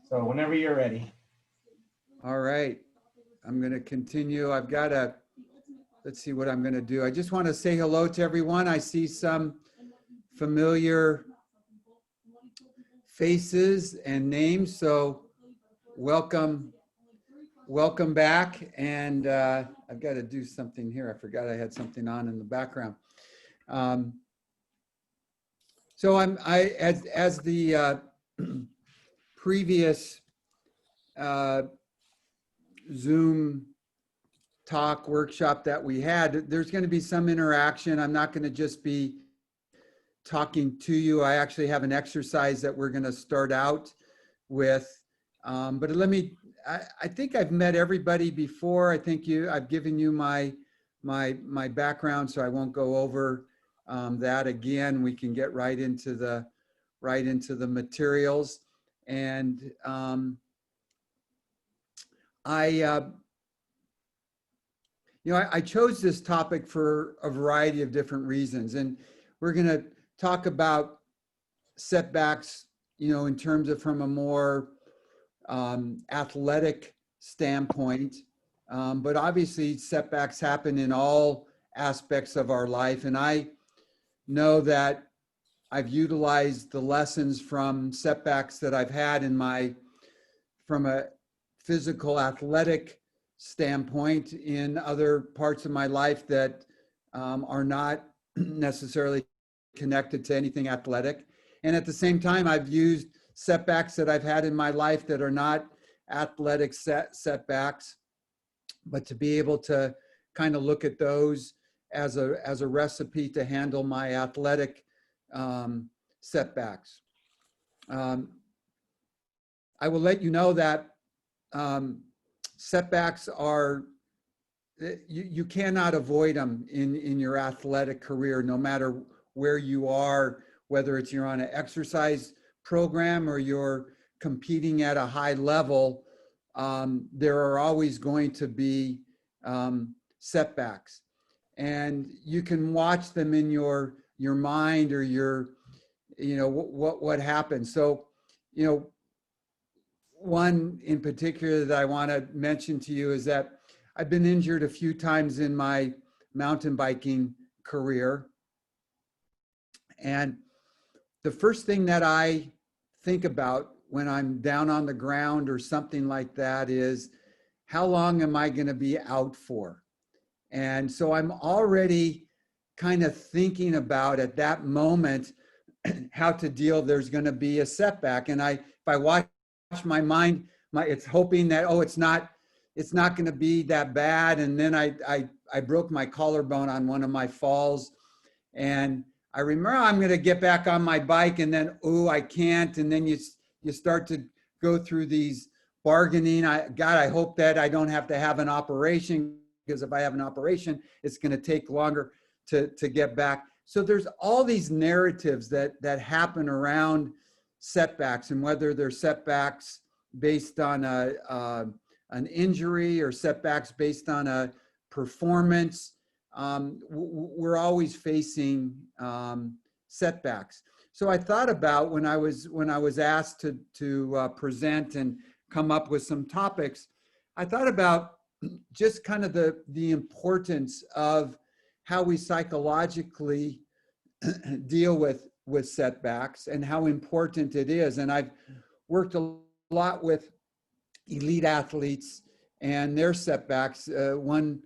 So whenever you're ready. All right, I'm going to continue. I've got a, let's see what I'm going to do. I just want to say hello to everyone. I see some familiar faces and names, so welcome back. And I've got to do something here. I forgot I had something on in the background. So as the previous Zoom talk workshop that we had, there's going to be some interaction. I'm not going to just be talking to you. I actually have an exercise that we're going to start out with. But let me, I think I've met everybody before. I think I've given you my background, so I won't go over that again. We can get right into the materials. And I chose this topic for a variety of different reasons, and we're going to talk about setbacks, in terms of from a more athletic standpoint. But obviously setbacks happen in all aspects of our life. And I know that I've utilized the lessons from setbacks that I've had from a physical athletic standpoint in other parts of my life that are not necessarily connected to anything athletic. And at the same time, I've used setbacks that I've had in my life that are not athletic setbacks, but to be able to kind of look at those as a recipe to handle my athletic setbacks. I will let you know that setbacks are, you cannot avoid them in your athletic career, no matter where you are, whether it's you're on an exercise program or you're competing at a high level. There are always going to be setbacks, and you can watch them in your mind or what happens. So, one in particular that I want to mention to you is that I've been injured a few times in my mountain biking career. And the first thing that I think about when I'm down on the ground or something like that is, how long am I going to be out for? And so I'm already kind of thinking about at that moment how to deal. There's going to be a setback. And if I watch my mind, it's hoping that, it's not going to be that bad. And then I broke my collarbone on one of my falls, and I remember I'm going to get back on my bike, and then, I can't. And then you start to go through these bargaining. I hope that I don't have to have an operation, because if I have an operation, it's going to take longer to get back. So there's all these narratives that happen around setbacks, and whether they're setbacks based on an injury or setbacks based on a performance. We're always facing setbacks. So I thought about when I was asked to present and come up with some topics, I thought about just kind of the importance of how we psychologically deal with setbacks and how important it is. And I've worked a lot with elite athletes and their setbacks. One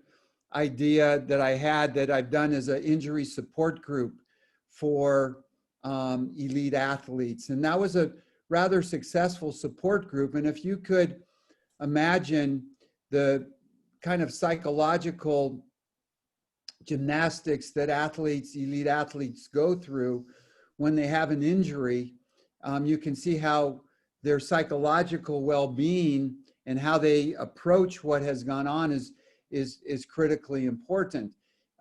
idea that I had that I've done is an injury support group for elite athletes. And that was a rather successful support group. And if you could imagine the kind of psychological gymnastics that elite athletes go through when they have an injury, you can see how their psychological well-being and how they approach what has gone on is critically important.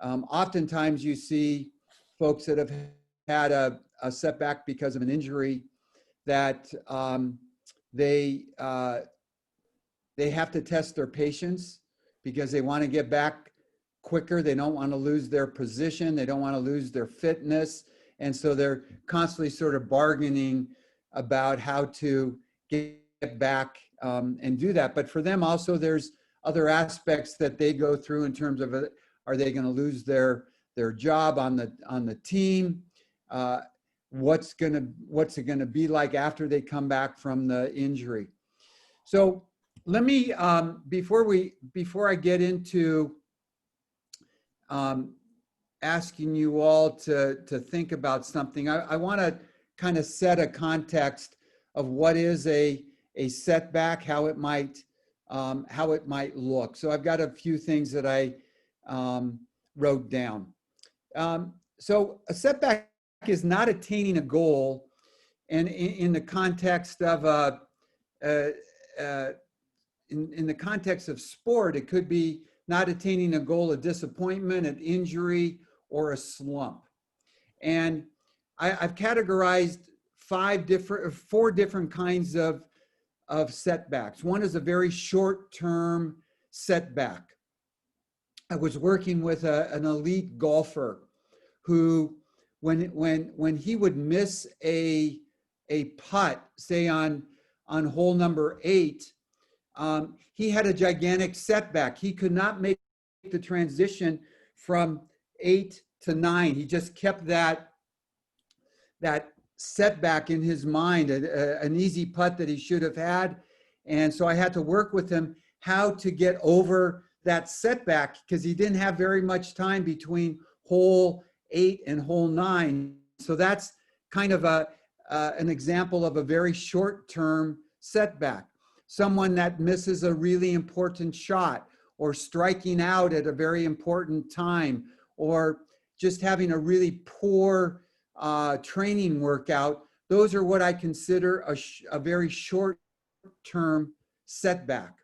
Oftentimes you see folks that have had a setback because of an injury that they have to test their patience because they want to get back quicker. They don't want to lose their position. They don't want to lose their fitness. And so they're constantly sort of bargaining about how to get back and do that. But for them also, there's other aspects that they go through in terms of, are they going to lose their job on the team? What's it going to be like after they come back from the injury? So let me, before I get into asking you all to think about something, I want to kind of set a context of what is a setback, how it might look. So I've got a few things that I wrote down. So a setback is not attaining a goal, and in the context of in the context of sport, it could be not attaining a goal, a disappointment, an injury, or a slump. And I've categorized four different kinds of setbacks. One is a very short-term setback. I was working with an elite golfer who, when he would miss a putt, say on hole number 8, he had a gigantic setback. He could not make the transition from 8 to 9. He just kept that setback in his mind, an easy putt that he should have had. And so I had to work with him how to get over that setback, because he didn't have very much time between hole 8 and hole 9. So that's kind of an example of a very short-term setback. Someone that misses a really important shot, or striking out at a very important time, or just having a really poor training workout. Those are what I consider a very short-term setback.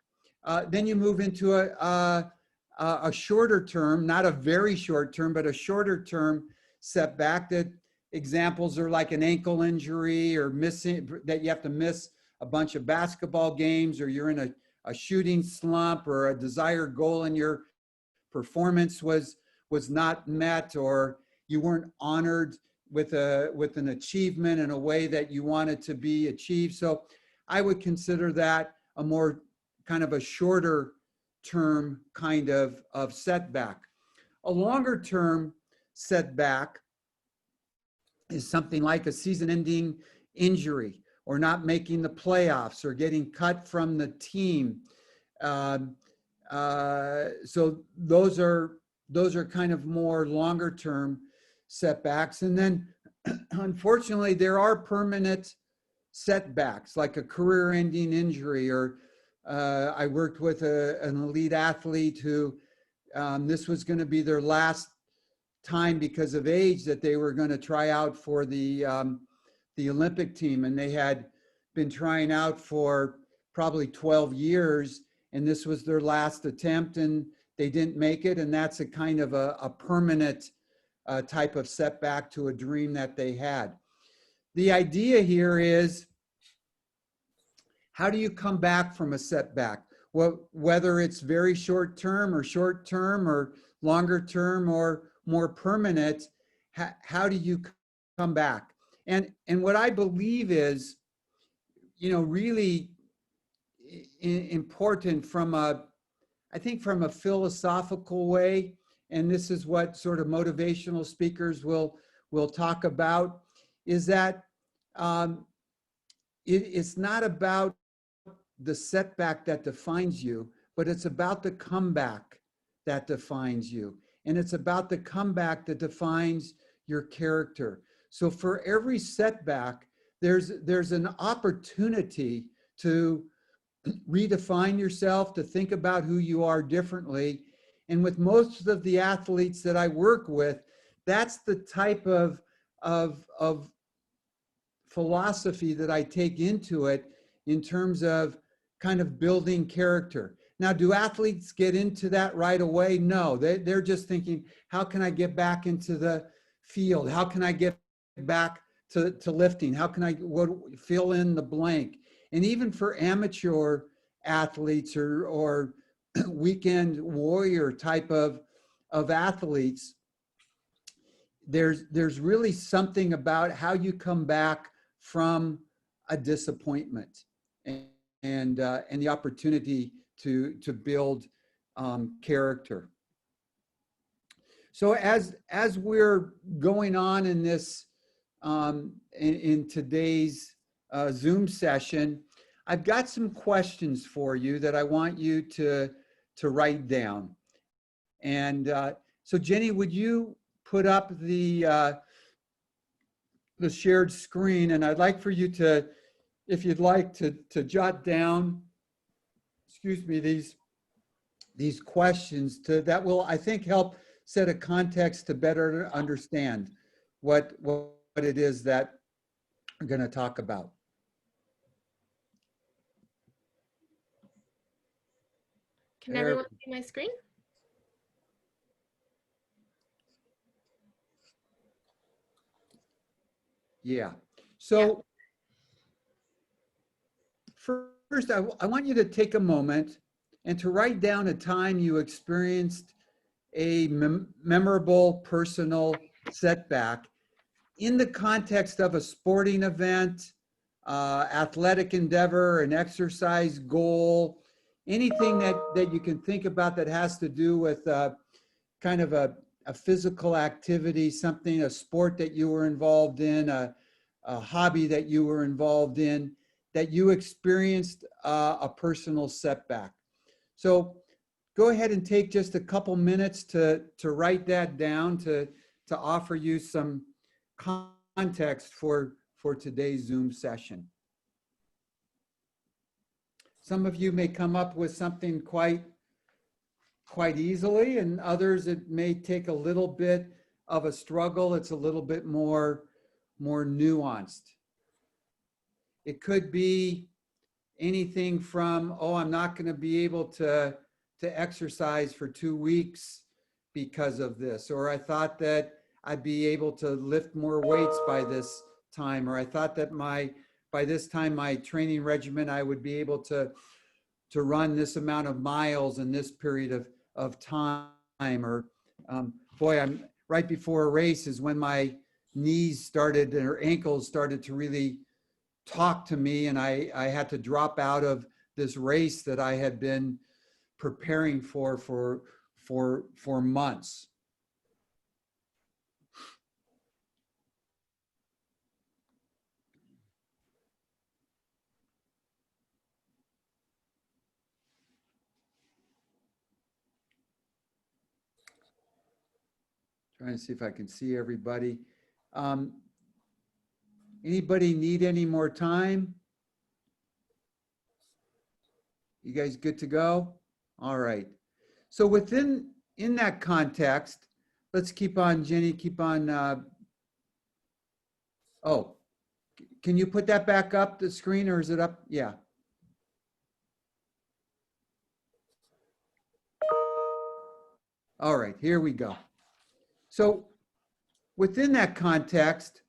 Then you move into a shorter term, not a very short term, but a shorter term setback. That examples are like an ankle injury, or missing, that you have to miss a bunch of basketball games, or you're in a shooting slump, or a desired goal in your performance was not met, or you weren't honored with an achievement in a way that you wanted to be achieved. So I would consider that a more kind of a shorter term kind of setback. A longer term setback is something like a season-ending injury, or not making the playoffs, or getting cut from the team. So those are kind of more longer term setbacks. And then unfortunately, there are permanent setbacks, like a career-ending injury, or I worked with an elite athlete who this was going to be their last time, because of age, that they were going to try out for the Olympic team, and they had been trying out for probably 12 years, and this was their last attempt, and they didn't make it. And that's a kind of a permanent type of setback to a dream that they had. The idea here is, how do you come back from a setback? Well, whether it's very short term, or longer term, or more permanent, how do you come back? And what I believe is, really important from a philosophical way, and this is what sort of motivational speakers will talk about, is that it's not about the setback that defines you, but it's about the comeback that defines you. And it's about the comeback that defines your character. So for every setback, there's an opportunity to redefine yourself, to think about who you are differently. And with most of the athletes that I work with, that's the type of philosophy that I take into it, in terms of kind of building character. Now, do athletes get into that right away? No, they're just thinking, how can I get back into the field? How can I get back to lifting? How can I fill in the blank? And even for amateur athletes, or weekend warrior type of athletes, there's really something about how you come back from a disappointment. and the opportunity to build character. So as we're going on in this in today's Zoom session, I've got some questions for you that I want you to write down. And so Jenny, would you put up the shared screen? And I'd like for you to, if you'd like to jot down, excuse me, these questions that will, I think, help set a context to better understand what it is that we're going to talk about. Can everyone see my screen? Yeah. So first, I want you to take a moment and to write down a time you experienced a memorable personal setback in the context of a sporting event, athletic endeavor, an exercise goal, anything that you can think about that has to do with kind of a physical activity, something, a sport that you were involved in, a hobby that you were involved in, that you experienced a personal setback. So go ahead and take just a couple minutes to write that down, to offer you some context for today's Zoom session. Some of you may come up with something quite easily, and others it may take a little bit of a struggle. It's a little bit more nuanced. It could be anything from, oh, I'm not going to be able to exercise for 2 weeks because of this, or I thought that I'd be able to lift more weights by this time, or I thought that by this time my training regimen I would be able to run this amount of miles in this period of time, or boy, I'm right before a race is when my knees started or ankles started to really talk to me, and I had to drop out of this race that I had been preparing for months. Trying to see if I can see everybody. Anybody need any more time? You guys good to go? All right. So in that context, let's keep on, Jenny, keep on. Oh, can you put that back up the screen, or is it up? Yeah. All right, here we go. So within that context,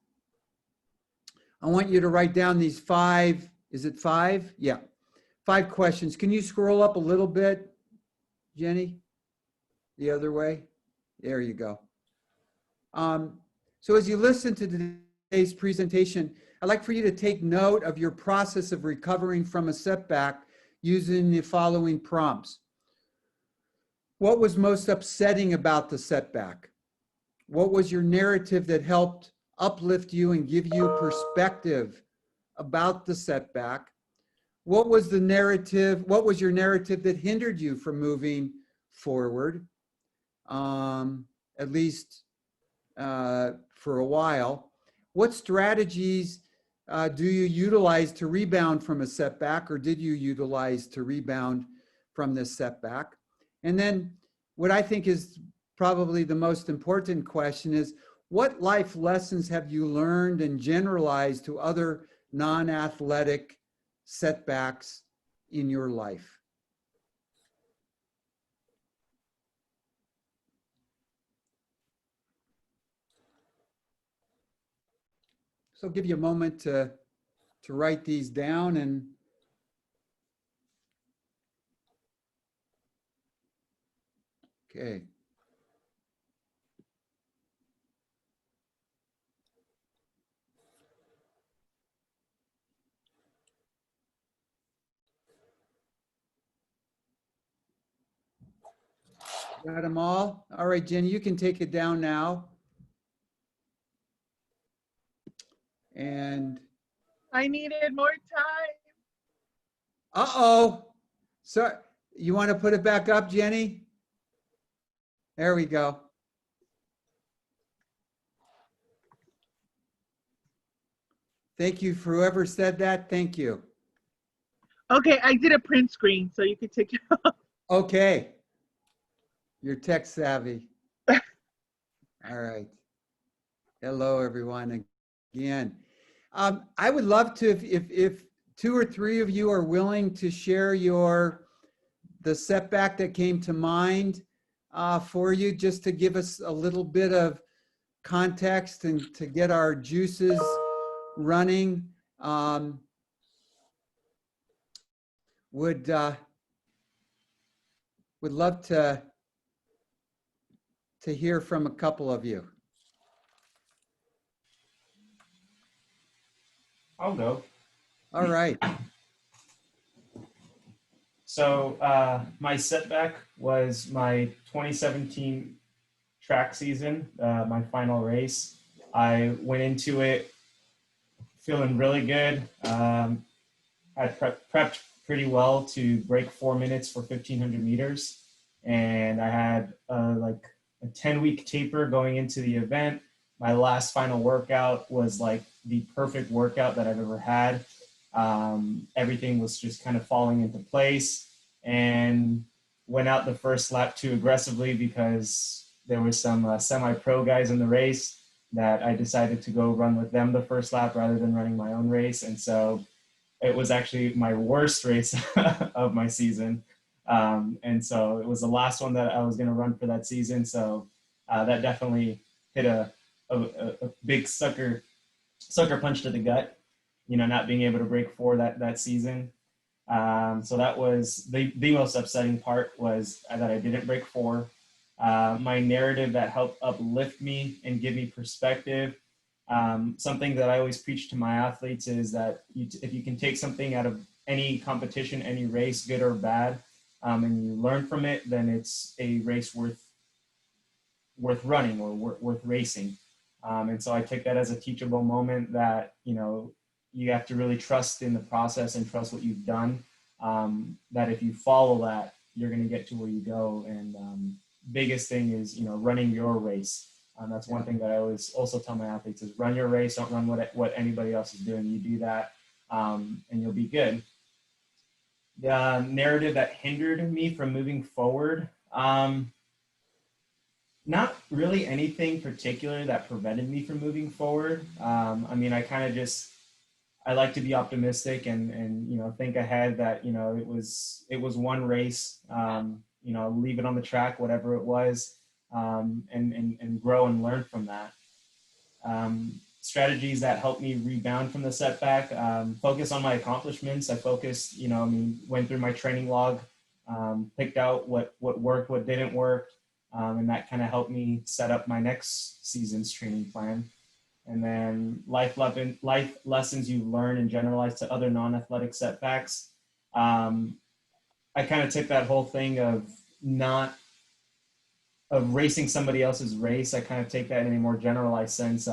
I want you to write down these 5, is it 5? Yeah, 5 questions. Can you scroll up a little bit, Jenny? The other way? There you go. So as you listen to today's presentation, I'd like for you to take note of your process of recovering from a setback using the following prompts. What was most upsetting about the setback? What was your narrative that helped uplift you and give you perspective about the setback? What was the narrative? What was your narrative that hindered you from moving forward? At least for a while. What strategies do you utilize to rebound from a setback, or did you utilize to rebound from this setback? And then what I think is probably the most important question is, what life lessons have you learned and generalized to other non-athletic setbacks in your life? So I'll give you a moment to write these down. And okay. Got them all? All right, Jenny, you can take it down now. And I needed more time. uh-oh. So you want to put it back up, Jenny? There we go. Thank you for whoever said that. Thank you. Okay, I did a print screen, so you could take it off. Okay. You're tech savvy. All right. Hello, everyone. Again, I would love to, if two or three of you are willing to share the setback that came to mind for you, just to give us a little bit of context and to get our juices running. Would love to hear from a couple of you. I'll go. All right. So my setback was my 2017 track season, my final race. I went into it feeling really good. I prepped pretty well to break 4 minutes for 1,500 meters. And I had like a 10-week taper going into the event. My last final workout was like the perfect workout that I've ever had. Everything was just kind of falling into place, and went out the first lap too aggressively because there were some semi-pro guys in the race that I decided to go run with them the first lap rather than running my own race. And so it was actually my worst race of my season. And so it was the last one that I was going to run for that season. So that definitely hit a big sucker punch to the gut, you know, not being able to break 4 that season. So that was the most upsetting part, was that I didn't break 4. My narrative that helped uplift me and give me perspective. Something that I always preach to my athletes is that if you can take something out of any competition, any race, good or bad, and you learn from it, then it's a race worth running or worth racing. And so I take that as a teachable moment that, you know, you have to really trust in the process and trust what you've done. That if you follow that, you're going to get to where you go. And biggest thing is, you know, running your race. That's one thing that I always also tell my athletes is run your race. Don't run what anybody else is doing. You do that, and you'll be good. The narrative that hindered me from moving forward, not really anything particular that prevented me from moving forward. I mean, I like to be optimistic and you know, think ahead that, you know, it was one race, you know, leave it on the track, whatever it was, and grow and learn from that. Strategies that helped me rebound from the setback, focus on my accomplishments. I focused, you know, I mean, went through my training log, picked out what worked, what didn't work, and that kind of helped me set up my next season's training plan. And then life lessons you learn and generalize to other non-athletic setbacks. I kind of took that whole thing of racing somebody else's race. I kind of take that in a more generalized sense.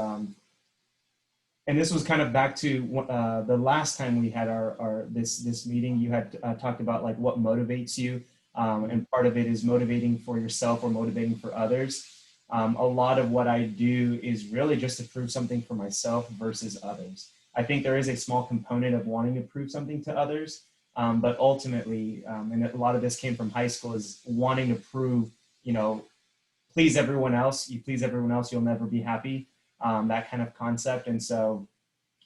And this was kind of back to the last time we had this meeting. You had talked about like what motivates you, and part of it is motivating for yourself or motivating for others. A lot of what I do is really just to prove something for myself versus others. I think there is a small component of wanting to prove something to others, but ultimately, and a lot of this came from high school, is wanting to prove, you know, please everyone else. You please everyone else, you'll never be happy. That kind of concept. And so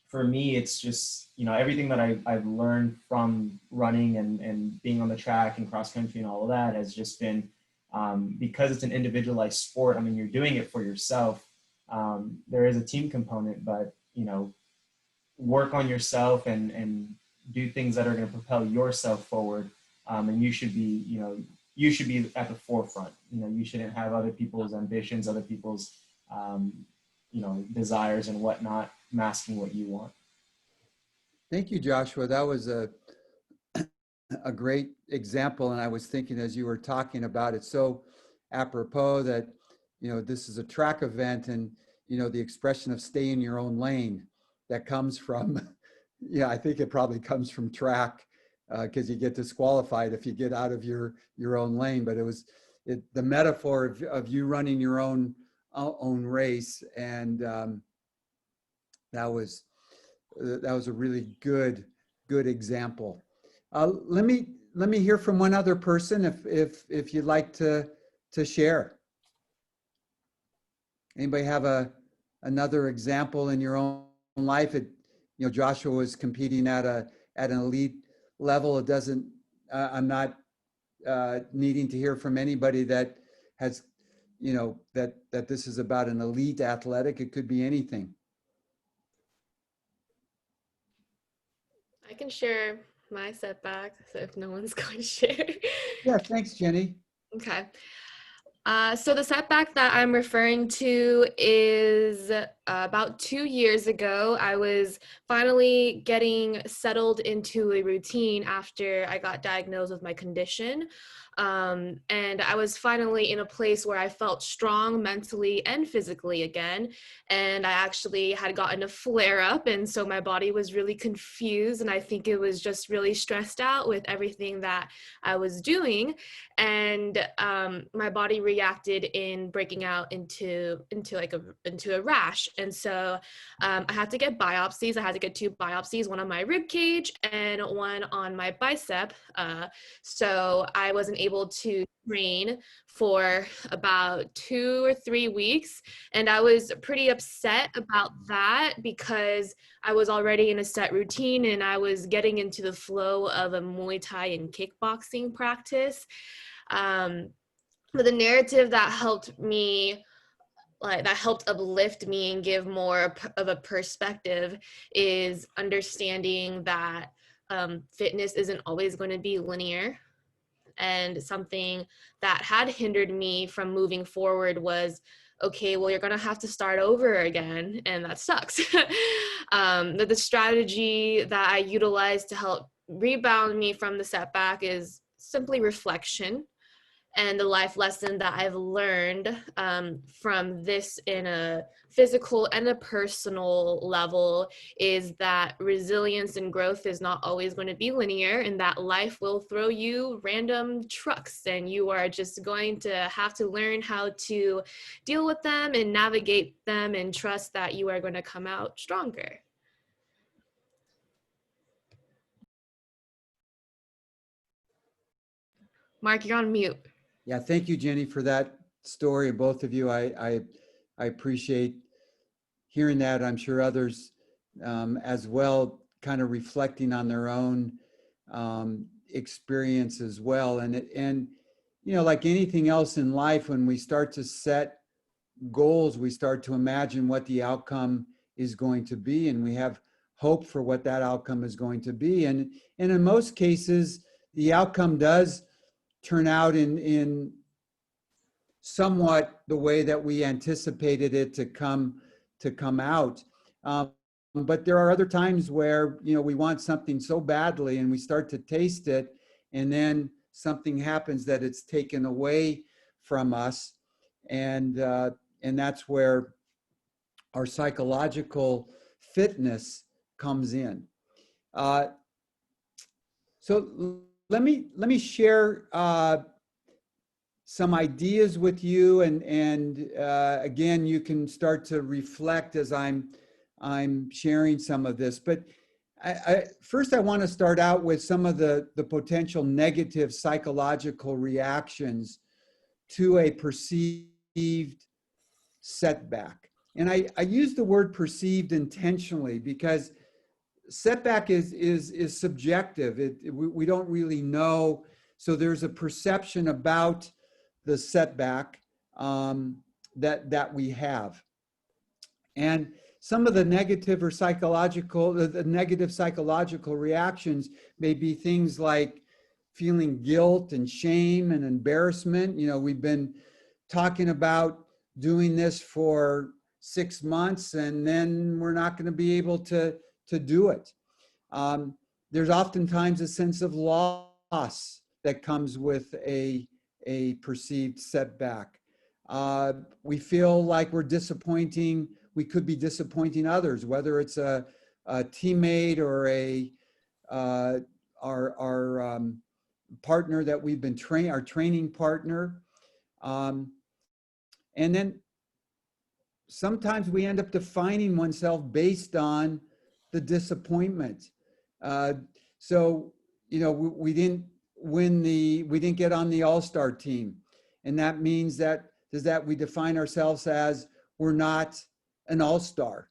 for me, it's just, you know, everything that I've learned from running and being on the track and cross country and all of that has just been, because it's an individualized sport. I mean, you're doing it for yourself. There is a team component, but, you know, work on yourself and do things that are going to propel yourself forward. And you should be, you know, you should be at the forefront. You know, you shouldn't have other people's ambitions, other people's, you know, desires and whatnot masking what you want. Thank you, Joshua. That was a great example. And I was thinking as you were talking about it. So apropos that, this is a track event, and, the expression of stay in your own lane that comes from, yeah, I think it probably comes from track, because you get disqualified if you get out of your own lane. But the metaphor of you running your own race, and that was a really good example. Let me hear from one other person if you'd like to share. Anybody have another example in your own life? Joshua was competing at an elite level. It doesn't. I'm not needing to hear from anybody that has, that this is about an elite athletic. It could be anything. I can share my setback, so if no one's going to share. Yeah, thanks, Jenny. Okay. So the setback that I'm referring to is about 2 years ago. I was finally getting settled into a routine after I got diagnosed with my condition. And I was finally in a place where I felt strong mentally and physically again. And I actually had gotten a flare up. And so my body was really confused. And I think it was just really stressed out with everything that I was doing. And my body reacted in breaking out into a rash. And so I had to get biopsies. I had to get 2 biopsies, one on my rib cage and one on my bicep. So I wasn't able to train for about 2 or 3 weeks. And I was pretty upset about that because I was already in a set routine and I was getting into the flow of a Muay Thai and kickboxing practice. But the narrative that helped me, that helped uplift me and give more of a perspective, is understanding that fitness isn't always going to be linear. And something that had hindered me from moving forward was, okay, well, you're going to have to start over again, and that sucks. The strategy that I utilized to help rebound me from the setback is simply reflection. And the life lesson that I've learned from this in a physical and a personal level is that resilience and growth is not always going to be linear, and that life will throw you random trucks, and you are just going to have to learn how to deal with them and navigate them and trust that you are going to come out stronger. Mark, you're on mute. Yeah, thank you, Jenny, for that story. Both of you, I appreciate hearing that. I'm sure others as well, kind of reflecting on their own experience as well. And like anything else in life, when we start to set goals, we start to imagine what the outcome is going to be, and we have hope for what that outcome is going to be. And in most cases, the outcome does turn out in somewhat the way that we anticipated it to come out. But there are other times where, we want something so badly and we start to taste it, and then something happens that it's taken away from us. And that's where our psychological fitness comes in. So let me share some ideas with you, and again, you can start to reflect as I'm sharing some of this. But first, I want to start out with some of the potential negative psychological reactions to a perceived setback. And I use the word perceived intentionally because setback is subjective. We don't really know. So there's a perception about the setback that we have. And some of the negative psychological reactions may be things like feeling guilt and shame and embarrassment. We've been talking about doing this for 6 months, and then we're not going to be able to do it. There's oftentimes a sense of loss that comes with a a perceived setback. We feel like we're disappointing, we could be disappointing others, whether it's a teammate or our partner that we've been training, our training partner. And then sometimes we end up defining oneself based on the disappointment. So, you know, we didn't we didn't get on the all-star team. And that means that, does that we define ourselves as we're not an all-star.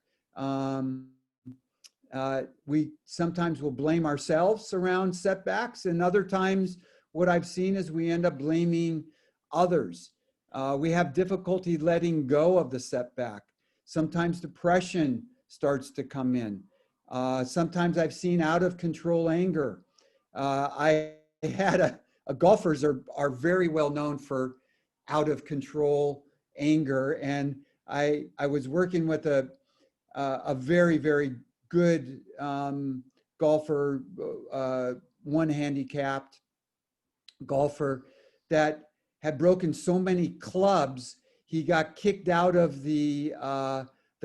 We sometimes will blame ourselves around setbacks, and other times what I've seen is we end up blaming others. We have difficulty letting go of the setback. Sometimes depression starts to come in. Sometimes I've seen out of control anger. I had golfers are very well known for out of control anger, and I was working with a very, very good golfer, one handicapped golfer that had broken so many clubs, he got kicked out of the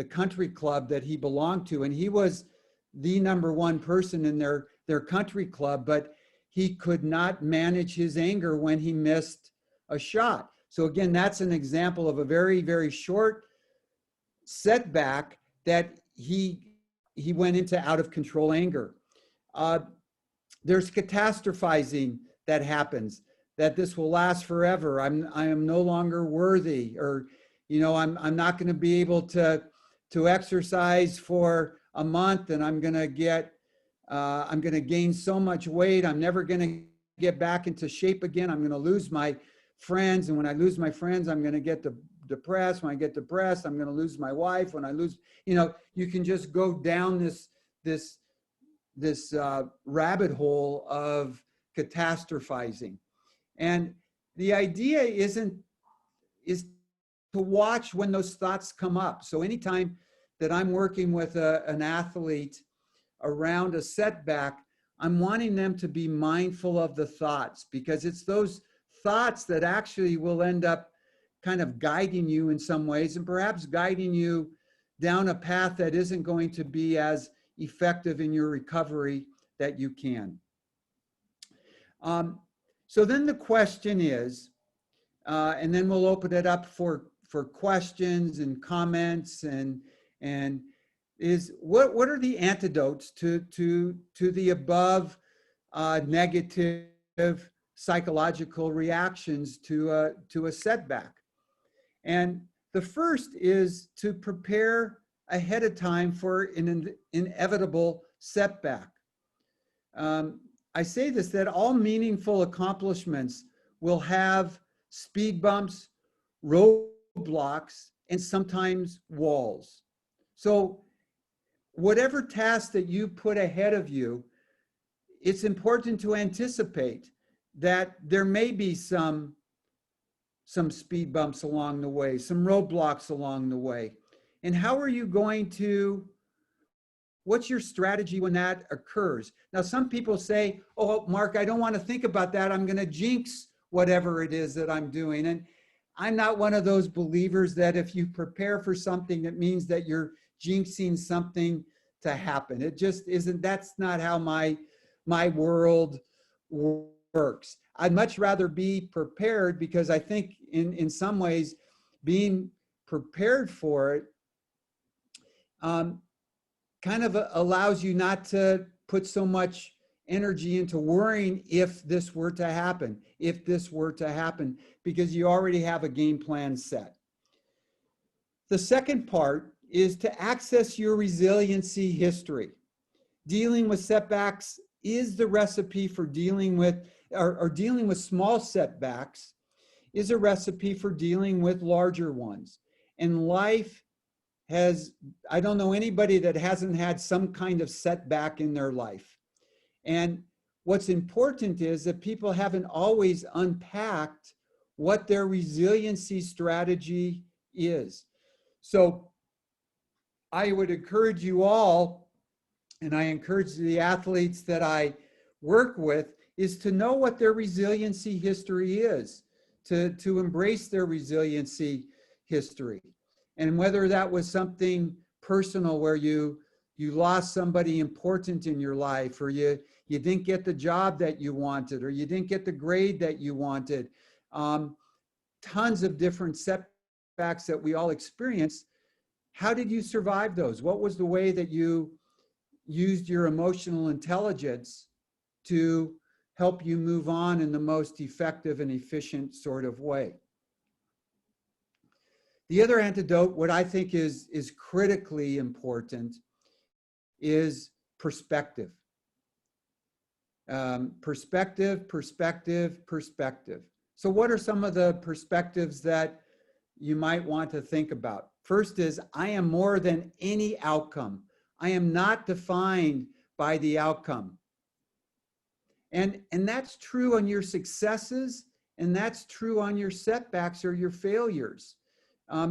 country club that he belonged to, and he was the #1 person in their country club, but he could not manage his anger when he missed a shot. So again, that's an example of a very, very short setback that he went into out of control anger. There's catastrophizing that happens, that this will last forever. I am no longer worthy, or, you know, I'm not going to be able to exercise for a month, and I'm going to gain so much weight. I'm never going to get back into shape again. I'm going to lose my friends, and when I lose my friends, I'm going to get depressed. When I get depressed, I'm going to lose my wife. When I lose, you know, you can just go down this rabbit hole of catastrophizing. And the idea is to watch when those thoughts come up. So anytime that I'm working with an athlete around a setback, I'm wanting them to be mindful of the thoughts, because it's those thoughts that actually will end up kind of guiding you in some ways, and perhaps guiding you down a path that isn't going to be as effective in your recovery that you can. So then the question is, and then we'll open it up for questions and comments, and is what are the antidotes to the above negative psychological reactions to a setback? And the first is to prepare ahead of time for an inevitable setback. I say this, that all meaningful accomplishments will have speed bumps, roadblocks, and sometimes walls. So whatever task that you put ahead of you, it's important to anticipate that there may be some speed bumps along the way, some roadblocks along the way. And how are you going to, what's your strategy when that occurs? Now, some people say, oh, Mark, I don't want to think about that. I'm going to jinx whatever it is that I'm doing. And I'm not one of those believers that if you prepare for something, that means that you're jinxing something to happen. It just isn't, that's not how my world works. I'd much rather be prepared, because I think in some ways being prepared for it kind of allows you not to put so much energy into worrying if this were to happen, because you already have a game plan set. The second part is to access your resiliency history. Dealing with setbacks is the recipe for dealing with, or dealing with small setbacks is a recipe for dealing with larger ones. And life has, I don't know anybody that hasn't had some kind of setback in their life. And what's important is that people haven't always unpacked what their resiliency strategy is. So I would encourage you all, and I encourage the athletes that I work with, is to know what their resiliency history is. to embrace their resiliency history. And whether that was something personal where you lost somebody important in your life, or you didn't get the job that you wanted, or you didn't get the grade that you wanted, tons of different setbacks that we all experience. How did you survive those? What was the way that you used your emotional intelligence to help you move on in the most effective and efficient sort of way? The other antidote, what I think is critically important, is perspective. Perspective, perspective, perspective. So what are some of the perspectives that you might want to think about? First is, I am more than any outcome. I am not defined by the outcome. And that's true on your successes, and that's true on your setbacks or your failures.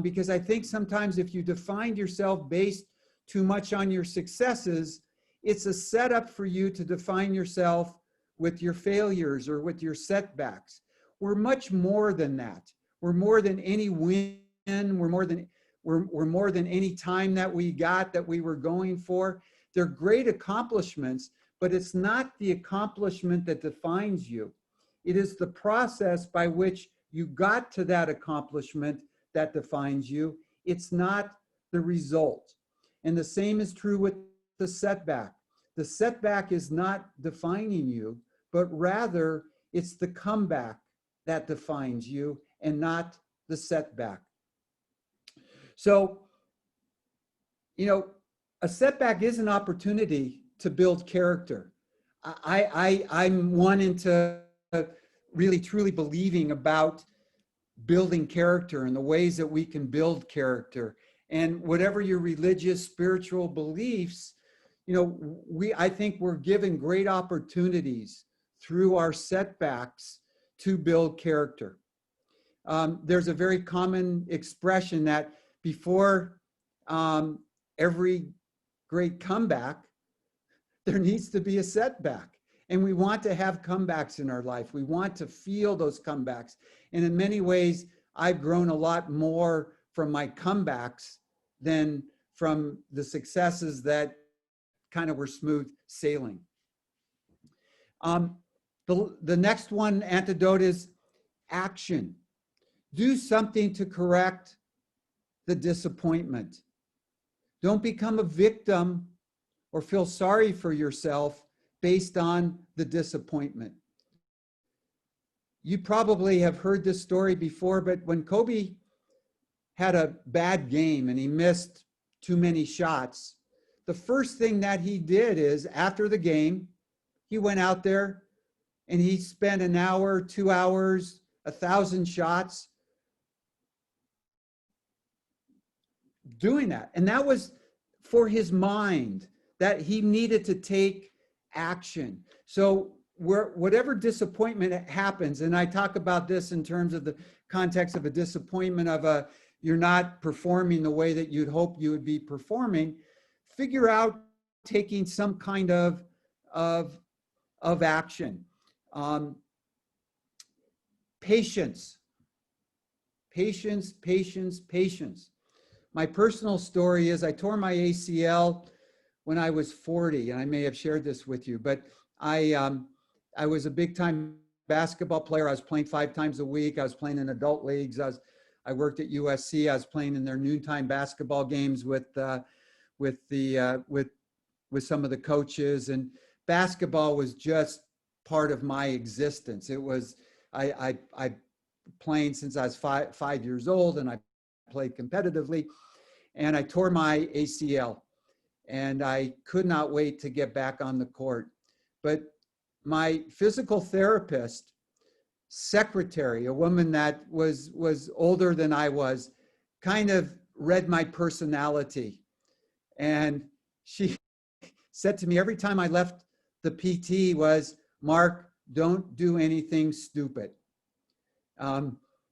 Because I think sometimes if you define yourself based too much on your successes, it's a setup for you to define yourself with your failures or with your setbacks. We're much more than that. We're more than any win. We're more than any time that we got that we were going for. They're great accomplishments, but it's not the accomplishment that defines you. It is the process by which you got to that accomplishment that defines you. It's not the result. And the same is true with the setback. The setback is not defining you, but rather it's the comeback that defines you and not the setback. So, a setback is an opportunity to build character. I'm one into really truly believing about building character and the ways that we can build character. And whatever your religious, spiritual beliefs, I think we're given great opportunities through our setbacks to build character. There's a very common expression that before every great comeback, there needs to be a setback. And we want to have comebacks in our life. We want to feel those comebacks. And in many ways, I've grown a lot more from my comebacks than from the successes that kind of were smooth sailing. The next one antidote is action. Do something to correct the disappointment. Don't become a victim or feel sorry for yourself based on the disappointment. You probably have heard this story before, but when Kobe had a bad game and he missed too many shots, the first thing that he did is, after the game, he went out there and he spent an hour, 2 hours, 1,000 shots doing that. And that was for his mind, that he needed to take action. So whatever disappointment happens, and I talk about this in terms of the context of a disappointment of you're not performing the way that you'd hope you would be performing, figure out taking some kind of action. Patience. Patience, patience, patience. My personal story is I tore my ACL when I was 40, and I may have shared this with you, but I was a big time basketball player. I was playing 5 times a week. I was playing in adult leagues. I worked at USC. I was playing in their noontime basketball games with some of the coaches, and basketball was just part of my existence. It was, I playing since I was five years old, and I played competitively, and I tore my ACL, and I could not wait to get back on the court. But my physical therapist secretary, a woman that was older than I was, kind of read my personality, and she said to me every time I left the PT was, "Mark, don't do anything stupid."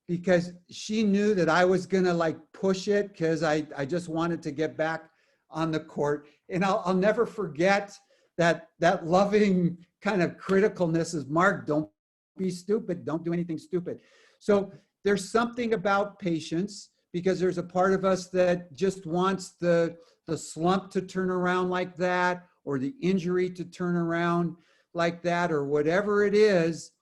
Because she knew that I was gonna push it, because I just wanted to get back on the court. And I'll never forget that loving kind of criticalness is, "Mark, don't be stupid. Don't do anything stupid. So there's something about patience, because there's a part of us that just wants the slump to turn around like that, or the injury to turn around like that, or whatever it is,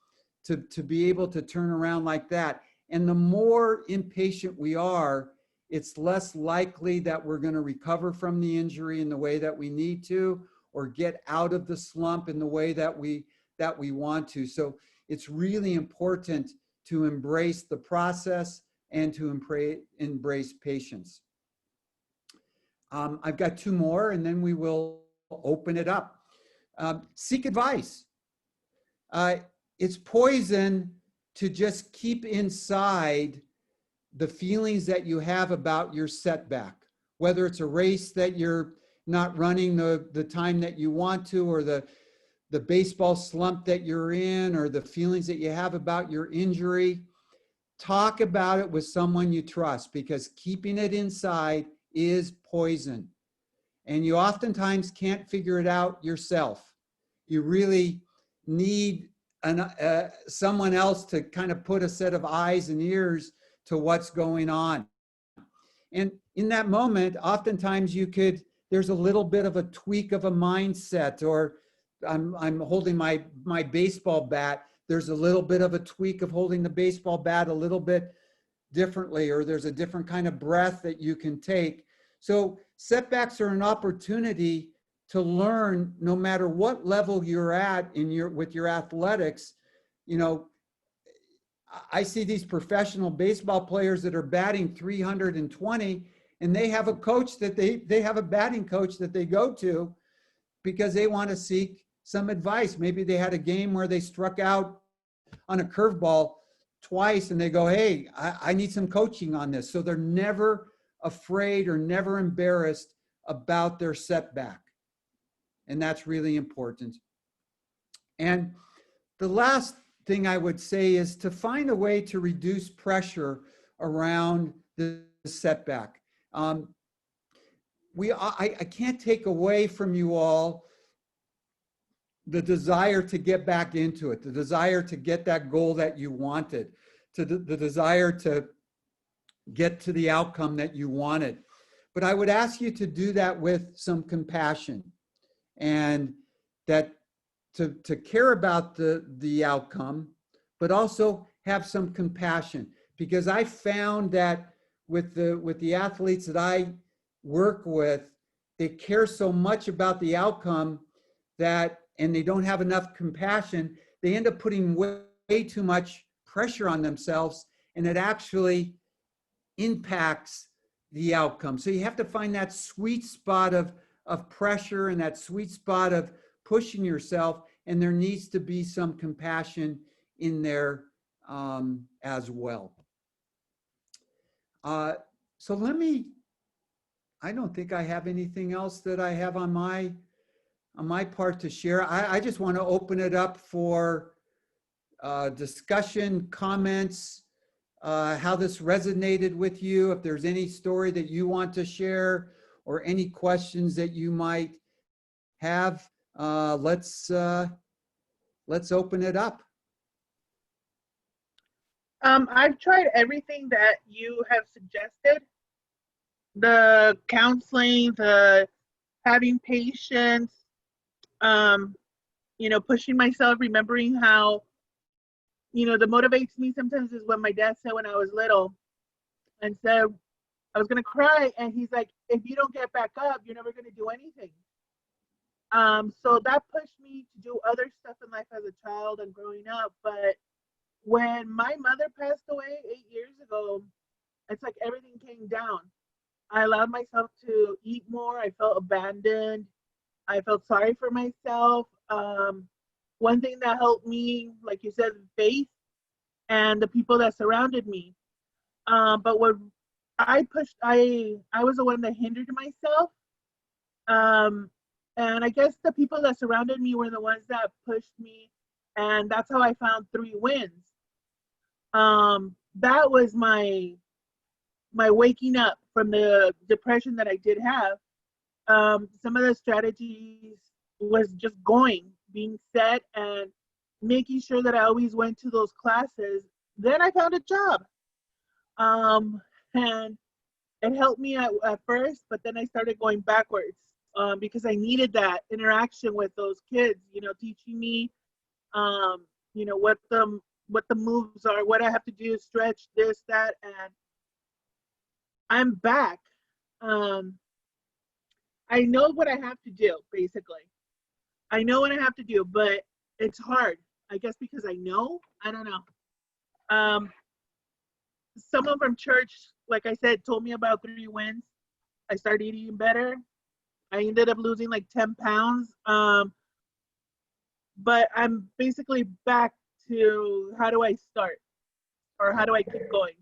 to be able to turn around like that. And the more impatient we are, it's less likely that we're going to recover from the injury in the way that we need to, or get out of the slump in the way that we want to. So it's really important to embrace the process and to embrace patience. I've got two more, and then we will open it up. Seek advice. It's poison to just keep inside the feelings that you have about your setback, whether it's a race that you're not running the time that you want to, or the baseball slump that you're in, or the feelings that you have about your injury. Talk about it with someone you trust, because keeping it inside is poison. And you oftentimes can't figure it out yourself. You really need someone else to kind of put a set of eyes and ears to what's going on. And in that moment, oftentimes there's a little bit of a tweak of a mindset, or I'm holding my baseball bat. There's a little bit of a tweak of holding the baseball bat a little bit differently, or there's a different kind of breath that you can take. So setbacks are an opportunity to learn, no matter what level you're at with your athletics. You know, I see these professional baseball players that are batting 320, and they have a coach that they have a batting coach that they go to, because they want to seek some advice. Maybe they had a game where they struck out on a curveball twice, and they go, hey, I need some coaching on this. So they're never afraid or never embarrassed about their setback. And that's really important. And the last thing I would say is to find a way to reduce pressure around the setback. I can't take away from you all the desire to get back into it, the desire to get that goal that you wanted, to the desire to get to the outcome that you wanted. But I would ask you to do that with some compassion, and that to care about the outcome, but also have some compassion. Because I found that with the athletes that I work with, they care so much about the outcome and they don't have enough compassion. They end up putting way too much pressure on themselves, and it actually impacts the outcome. So you have to find that sweet spot of pressure, and that sweet spot of pushing yourself, and there needs to be some compassion in there as well. So I don't think I have anything else that I have on my part to share. I just want to open it up for discussion, comments, how this resonated with you. If there's any story that you want to share, or any questions that you might have, let's open it up. I've tried everything that you have suggested. The counseling, the having patience, pushing myself, remembering how, that motivates me sometimes is what my dad said when I was little, and said I was going to cry. And he's like, if you don't get back up, you're never going to do anything. So that pushed me to do other stuff in life as a child and growing up. But when my mother passed away 8 years ago, it's like everything came down. I allowed myself to eat more. I felt abandoned. I felt sorry for myself. One thing that helped me, like you said, faith and the people that surrounded me. But what I pushed, I was the one that hindered myself. And I guess the people that surrounded me were the ones that pushed me. And that's how I found 3 wins. That was my waking up from the depression that I did have. Some of the strategies was just being set and making sure that I always went to those classes. Then I found a job. And it helped me at first, but then I started going backwards because I needed that interaction with those kids, teaching me, what the moves are, what I have to do, stretch this, that, and I'm back. I know what I have to do, basically. I know what I have to do, but it's hard. I guess because I know. I don't know. Someone from church, like I said, told me about 3 wins. I started eating better. I ended up losing like 10 pounds. But I'm basically back to how do I start or how do I keep going?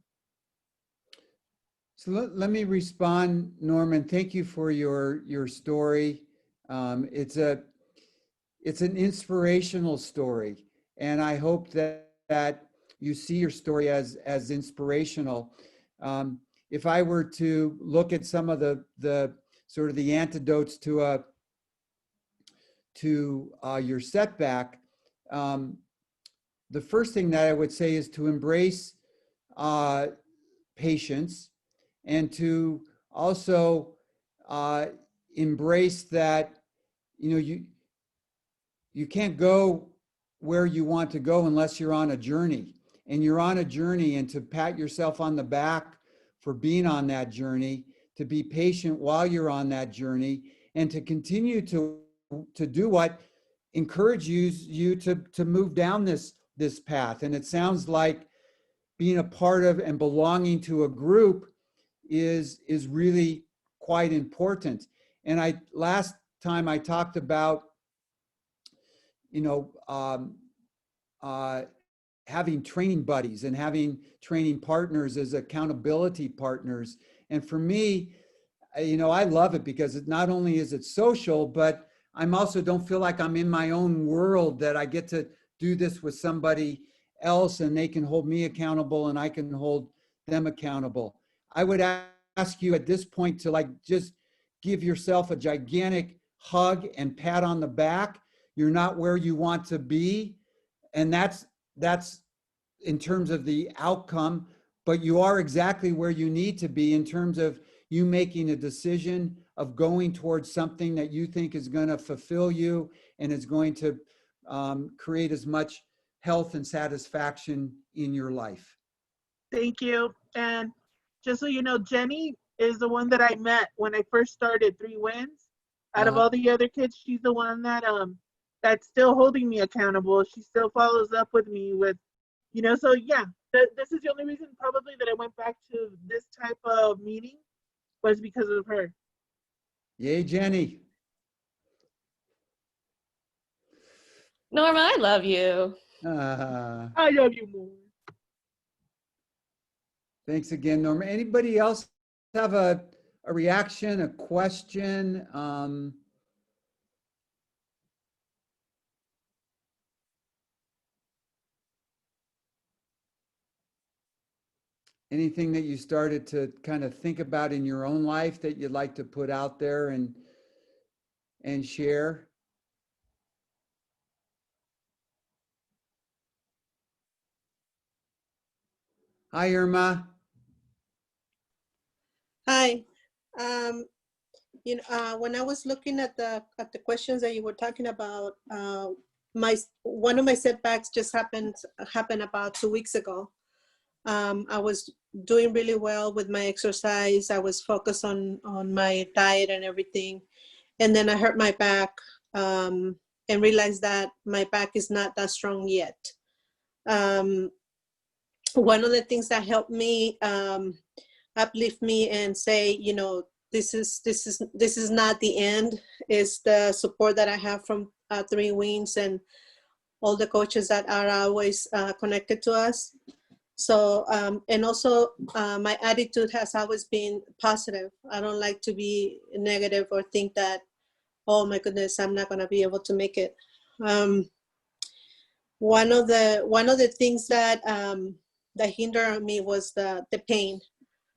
So let me respond, Norman. Thank you for your story. It's an inspirational story, and I hope that you see your story as inspirational. If I were to look at some of the sort of the antidotes to your setback, the first thing that I would say is to embrace patience, and to also embrace that you can't go where you want to go unless you're on a journey, and you're on a journey, and to pat yourself on the back for being on that journey, to be patient while you're on that journey, and to continue to do what encourages you to move down this path. And it sounds like being a part of and belonging to a group is really quite important. And last time I talked about having training buddies and having training partners as accountability partners. And for me, I love it because not only is it social, but I'm also don't feel like I'm in my own world, that I get to do this with somebody else and they can hold me accountable and I can hold them accountable. I would ask you at this point to just give yourself a gigantic hug and pat on the back. You're not where you want to be. And that's in terms of the outcome, but you are exactly where you need to be in terms of you making a decision of going towards something that you think is going to fulfill you and is going to create as much health and satisfaction in your life. Thank you. And just so you know, Jenny is the one that I met when I first started 3 wins. Out of all the other kids, she's the one that's still holding me accountable. She still follows up with me with, so yeah, this is the only reason probably that I went back to this type of meeting was because of her. Yay, Jenny. Norma, I love you. I love you more. Thanks again, Norma. Anybody else have a reaction, a question? Anything that you started to kind of think about in your own life that you'd like to put out there and share? Hi, Irma. Hi. When I was looking at the questions that you were talking about, one of my setbacks just happened about 2 weeks ago. I was doing really well with my exercise. I was focused on my diet and everything, and then I hurt my back and realized that my back is not that strong yet. One of the things that helped me uplift me and say, this is not the end, is the support that I have from 3 Wings and all the coaches that are always connected to us. So, and also my attitude has always been positive. I don't like to be negative or think that, oh my goodness, I'm not going to be able to make it. One of the things that hindered me was the pain.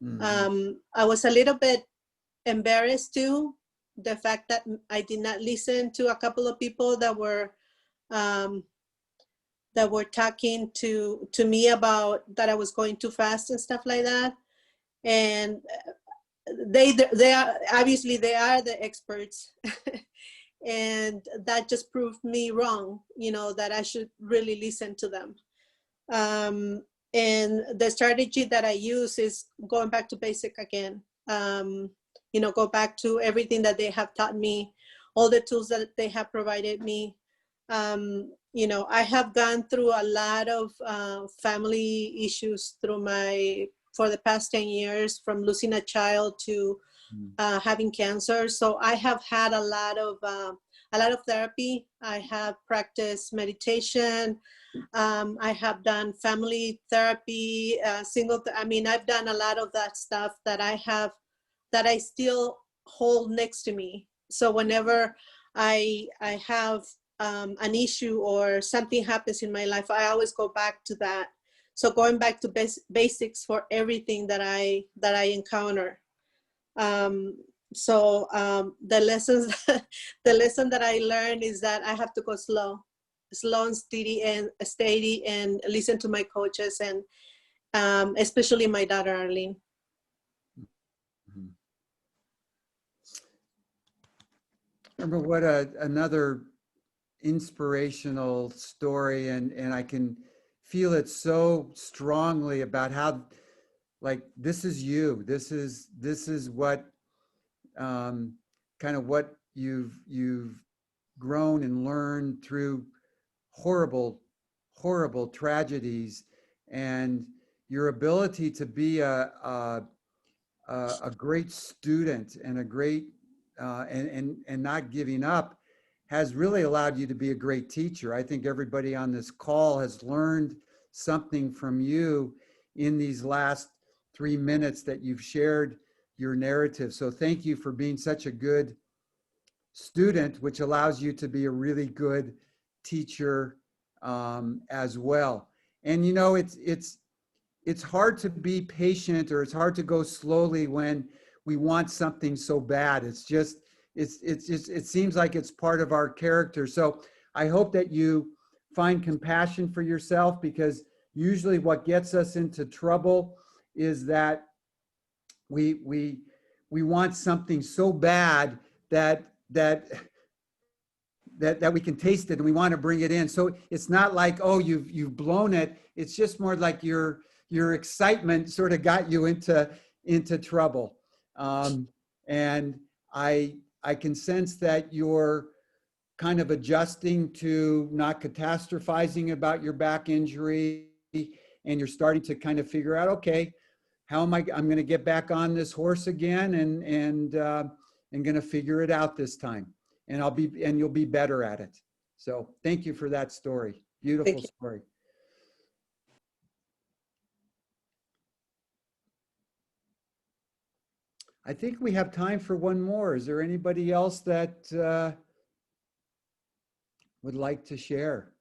Mm-hmm. I was a little bit embarrassed too, the fact that I did not listen to a couple of people that were that were talking to me about that I was going too fast and stuff like that. And they are obviously they are the experts. And that just proved me wrong, you know, that I should really listen to them. And the strategy that I use is going back to basic again. You know, go back to everything that they have taught me, all the tools that they have provided me. You know, I have gone through a lot of family issues for the past 10 years, from losing a child to having cancer. So I have had a lot of therapy. I have practiced meditation. I have done family therapy, I mean, I've done a lot of that stuff that I still hold next to me. So whenever I have an issue or something happens in my life, I always go back to that. So going back to basics for everything that I encounter. The lesson that I learned is that I have to go slow and steady and listen to my coaches, and especially my daughter Arlene. Remember what another inspirational story, and I can feel it so strongly about how, like, this is you. This is what kind of what you've grown and learned through horrible tragedies, and your ability to be a great student and a great and not giving up has really allowed you to be a great teacher. I think everybody on this call has learned something from you in these last 3 minutes that you've shared your narrative. So thank you for being such a good student, which allows you to be a really good teacher as well. And you know, it's hard to be patient, or it's hard to go slowly when we want something so bad. It's just it seems like it's part of our character. So I hope that you find compassion for yourself, because usually what gets us into trouble is that we want something so bad that we can taste it and we want to bring it in. So it's not like, oh, you've blown it. It's just more like your excitement sort of got you into trouble. And I can sense that you're kind of adjusting to not catastrophizing about your back injury, and you're starting to kind of figure out, okay, how I'm going to get back on this horse again, and going to figure it out this time, and you'll be better at it. So thank you for that story. Beautiful story. I think we have time for one more. Is there anybody else that would like to share?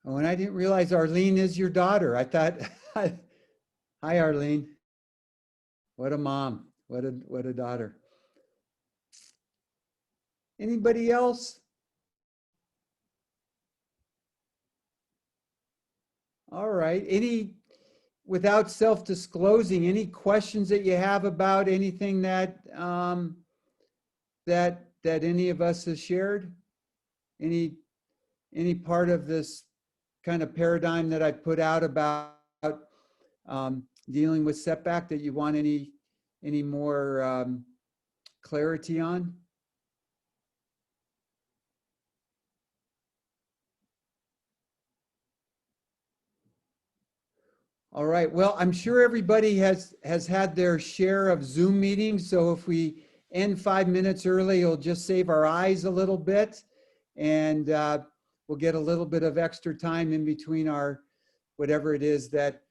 Oh, and I didn't realize Arlene is your daughter. I thought, hi, Arlene. What a mom. What a daughter. Anybody else? All right. Without self-disclosing, any questions that you have about anything that that any of us has shared? Any part of this kind of paradigm that I put out about dealing with setback that you want any more clarity on? All right. Well, I'm sure everybody has had their share of Zoom meetings. So if we end 5 minutes early, it'll just save our eyes a little bit, and we'll get a little bit of extra time in between our whatever it is that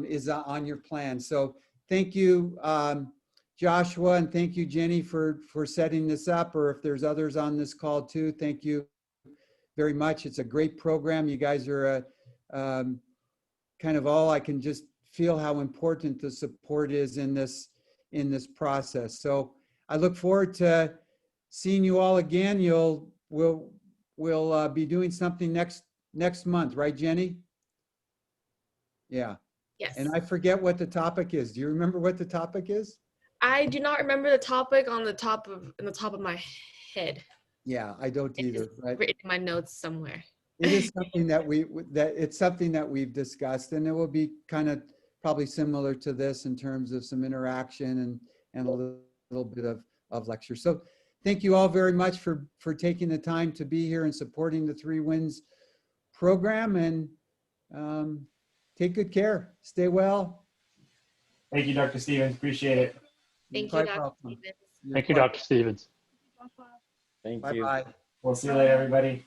is on your plan. So thank you Joshua, and thank you, Jenny, for setting this up, or if there's others on this call too, thank you very much. It's a great program. You guys are kind of all, I can just feel how important the support is in this process. So I look forward to seeing you all again. We'll be doing something next month, right, Jenny? Yeah. Yes. And I forget what the topic is. Do you remember what the topic is? I do not remember the topic in the top of my head. Yeah, I don't either. It's Right? written in my notes somewhere. It is something that it's something that we've discussed, and it will be kind of probably similar to this in terms of some interaction and a little bit of lecture. So thank you all very much for taking the time to be here and supporting the Three Wins program, and take good care. Stay well. Thank you, Dr. Stevens. Appreciate it. Thank you, Quite Dr. welcome. Stevens. You're Thank you, quite- Dr. Stevens. Thank you. Bye-bye. We'll see you later, everybody.